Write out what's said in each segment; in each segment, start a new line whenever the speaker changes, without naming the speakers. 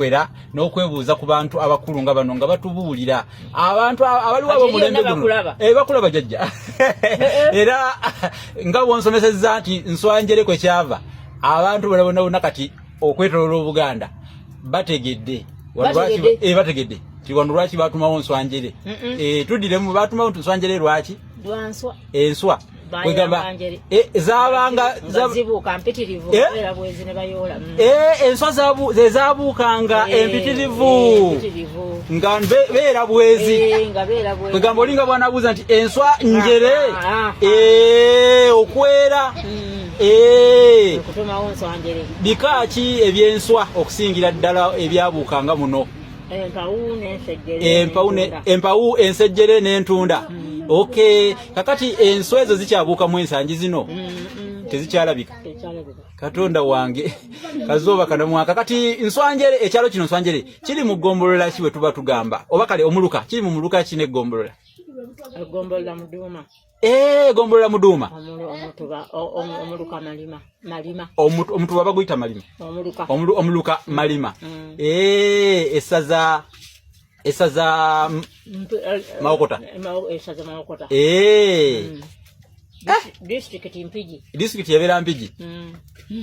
kwera n'okwebuuza ku bantu abakulu nga bano nga batubuulira abantu abaliwo abomulembe guno bakulaba jajja era nga bonsomesezza nti Nswanjere kwe kyava abantu balabona kati okwetoloola Obuganda bategedde bategedde ti wano lwaki baatumawo Nswanjere tuddiremu baatumawo Nswanjere lwaki enswa kwegamba zabanga
zazibuuka mpitirivu era bwezi ne bayola
enswa zezabuukanga empitirivu nga beera bwezi kwegamba olinga bwanabuuza nti enswa njere okwera
okutumawo Nswanjere
bikaaki ebyenswa okusingira ddala ebyabuukanga muno empawu ensejjere n'entunda okay kakati enswa ezo zikyabuukamu ensangi zino tezikyalabika Katonda wange kazooba kanamwaka kati Nswanjere ekyalo kino Nswanjere kiri mu ggombolola kiwe tuba tugamba oba kale omuluka kiri mu muluka kine ggombolola
Muduuma
ggombolola Muduuma
omuluka malima
omutuba baguyita malima omuluka malima esaza Mawokota district yabeera Mpigi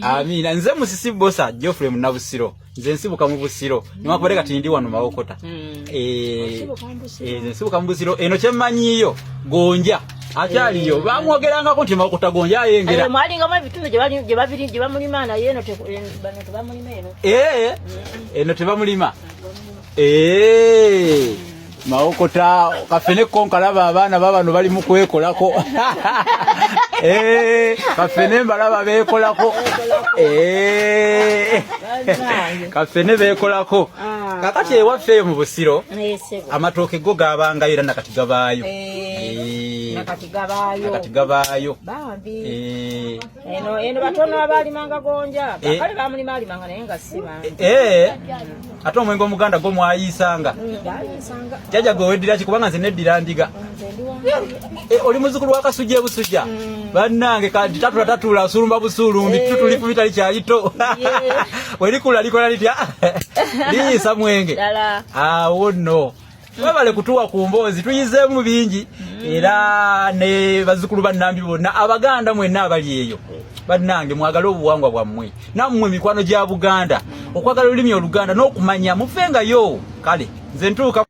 amina nze musisi bosa Geoffrey Munabusiro nze nsibuka mu Busiro niwakubale kati ndi wano Mawokota nze nsibuka mu Busiro eno kyemmanyiyo Gonja akyaliyo bamwogerangako nti Mawokota Gonja ayengera
mwalingamu ebitundu gye bamulima naye eno tebamulima
eno tebamulima Mawokota kafene konkalaba abaana babano bali mu kwekolako kafene mbalaba bekolako kafene bekolako kakati ewaffe mu Busiro amatooke go gabanga era nakati gabaayo nakati gabaayo
eno batono abalimanga Gonja bakale bamulima alimanga naye nga siba
ate omwenge omuganda go mwayisanga jaja go weddira kikubanga nze neddira ndiga oli muzukulu wa Kasujja Busujja bannange kati tatula asulumba busulumbi tutuli ku bitali kyalito welikula likola litya liisa mwenge awo no babale kutuwa ku mboozi tuyizeemu bingi era ne bazukulu bannambi bonna Abaganda mwenna abali eyo bannange mwagala obuwangwa bwammwe nammwe mikwano gya Buganda okwagala olulimi Oluganda n'okumanya mufengayo kale nze ntuuka